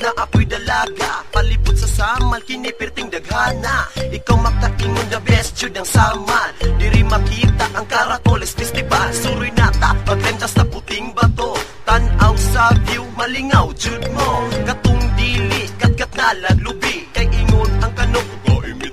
na apoy dalaga, palibot sa samal, kinipirting daghana. Ikaw makaingon the best jud ang samal. Diri makita ang Caracoles Festival. Suroy nata, paglentas na puting bato. Tanaw sa view, malingaw jud mo. Katong dili, katkat na laglubi. Kay ingon ang kanok, tagaimi.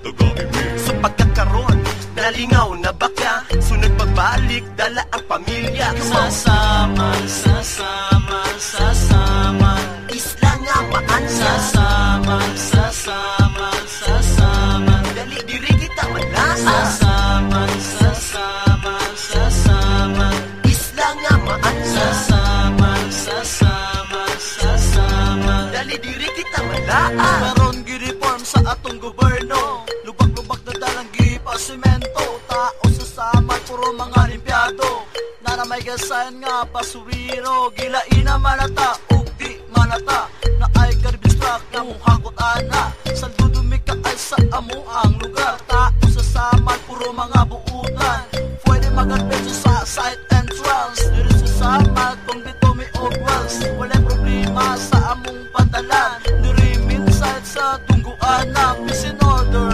So pagkakaroon, nalingaw na baka. Sunod pagbalik, dala ang pamilya. Sasama, sasama, sasama. Isla nga maan Sasama, sasama, sasama. Dali diri kita malasa. Sasama, sasama, sasama. Isla nga maan Sasama, sasama, sasama. Dali diri kita malaa. Karon gi-reform sa atong gobyerno. Lubak-lubak na dalang gipasimento. Tao sa samal, puro mga limpyado. Nara may gasayan nga pasuwiro. Gilaina manata, ug di manata. Na ay garbage truck na mong hakot ana. Sa dudumi ka ay sa amo ang lugar. Tao sa samal, puro mga buutan. Pwede mag-adventure sa site entrance. Dito sa samal, kung dito may old wells. Wala problema sa among pantalan. Diri minside sa tungguan na peace and order.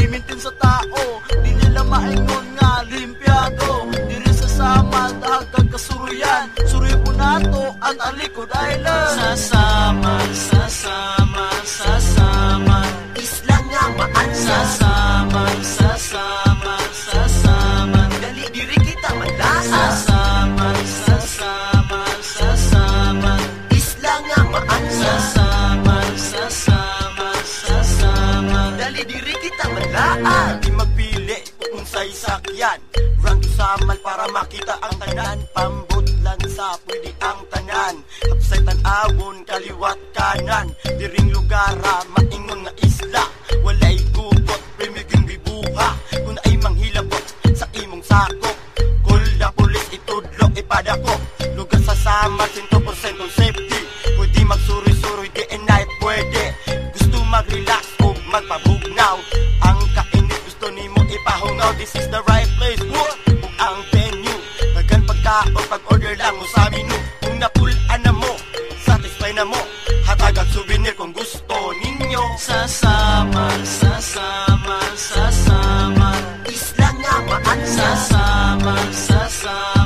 Imintin sa tao, di nila maingon nga limpyado. Diri sa samal, dahagang kasuruyan. Suruy po nato ang Alikod Island. Sasama, sasama, sasama. Isla nga maan Sasama, sasama, sasama. Dali diri kita malasa. Sasama, sasama, sasama. Isla nga maan Sasama, sasama, sasama. Dali diri kita malaa. Di magpili kung unsay sakyan. Run to samal para makita ang tanan. Pambot lang sa pwede ang tanan. Upside tanawon, kaliwat kanan. Diring lugara, maingon nga isla. Walay gubot, primiging bibuha. Kung ay manghilabot sa imong sakop. Kulda pulis itudlo, ipadako. Lugar sa samal, 100% safety. Pwede magsuri-suri, di and night pwede. Gusto mag-relax o magpabugnaw. Ang kainit gusto nimo ipahungaw. This is the right place, what? Kung ang venue nagan pagkaon, pag-order lang mo sa menu. Kung napulaan na mo, satisfy na mo. Hatagag souvenir kung gusto ninyo. Sasama, sasama, sasama. Isla nga maan Sasama, sasama.